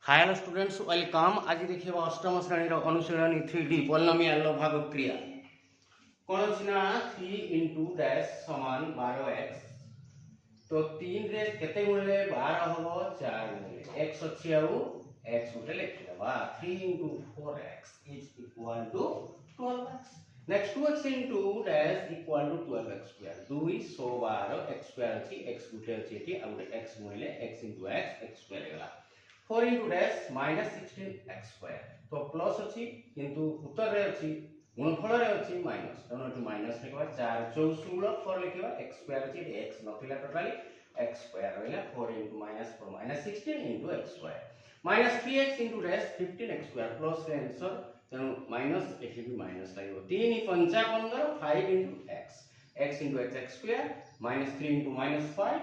Hi hello students welcome. आज देखिए अष्टम श्रेणी अनुशीलनी 3D पॉलिनोमियल भाग क्रिया कौन अच्छी ना 3 इंटू डैश समान 12x तो 3 रे केते गुणले 12 हबो 4 गुणले x अछि आउ x गुटे लिखि देबा 3 into 4x is equal to 12x। Next 2x into dash equal to 12x square 2 12 x square अछि x गुटे अछि एठी आ गुटे x गुणले x इंटू x स्क्वायर गेला 4 into dash minus 16x square तो प्लस अछि किंतु उत्तर रे अछि गुणफल रे अछि माइनस तनो एटु माइनस लिखबा 4 14 4 लिखबा x स्क्वायर अछि x नथिला टोटली x स्क्वायर रहला 4 into minus 4 minus 16 into x square minus 3x into dash 15x square plus के आंसर तनो माइनस एठी भी माइनस लागो 3 55 5 into x x into x square minus 3 into minus 5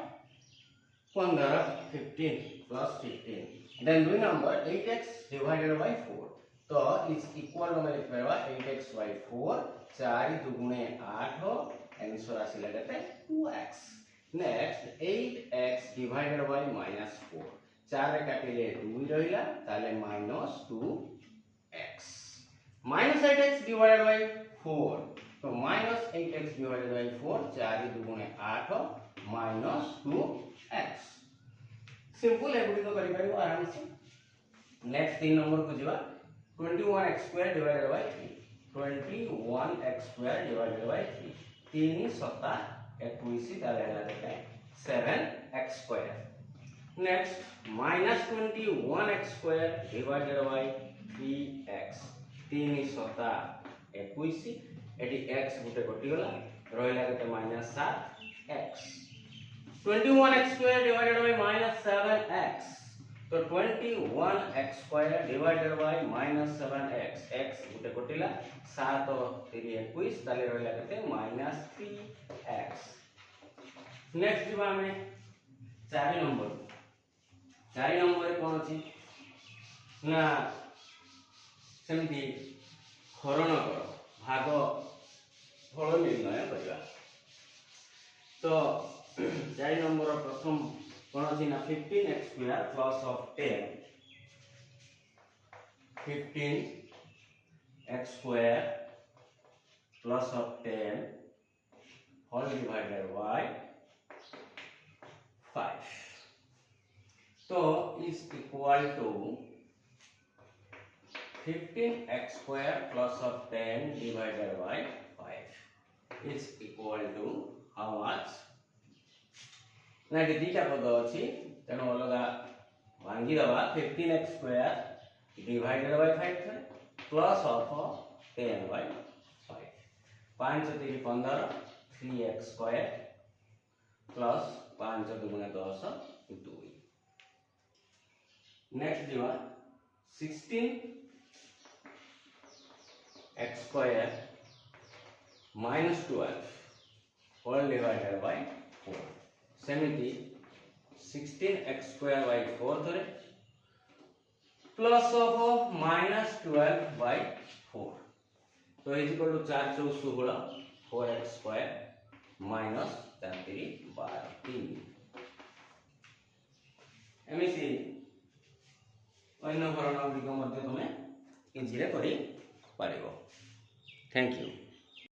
15 15 plus 15 then do number 8x divided by 4 तो is equal to लिख परबा 8x by 4 4 दुगुणे 8 answer आसी लगते 2x। Next 8x divided by minus 4 4 रे काटिले 2 रहिला ताले minus 2x minus 8x divided by 4 तो minus 8x divided by 4 4 दुगुणे 8 minus 2x सिंपल एगुडी तो करि परिबो आराम से। नेक्स्ट 3 नंबर को जीवा 21x square divided bye 3 21x square divided bye 3 3 7 21 ताले हला देते 7x square. Next -21x square divided bye 3x 3 7 21 eighty x गुटे कटि गला रहिला केते -7x 21x square divided by minus 7x तो 21x square divided by minus 7x x गुटे कटिला 7 3 21 ताले रहला केते -3x। नेक्स्ट जीवा हमें 4 नंबर कोन अछि ना सेमती हरण कर भाग फल निर्णय करबा तो 4 नंबर प्रथम कोन अछि ना 15x square plus of 10 15x square plus of 10 whole divided by 5 तो is equal to 15x square plus of 10 divided by 5 is equal to how much ना कि दीटा पद अछि तेनो अलगा भांगी दबा 15x square divided by 5 plus of 10 by 5 5 3 15 3x square plus 5 दुगुणे 10 2 नेक्स्ट दिवा 16x square -12 whole divided by 4 सेमिति 16x स्क्वायर by 4 थरे प्लस ऑफ -12 by 4 तो is equal to 4 4 16 4x square minus 4 3 12 3 एमिसी अन्य भरण गुडिक मध्ये तुमे इजी रे करि पारिबो। Thank you.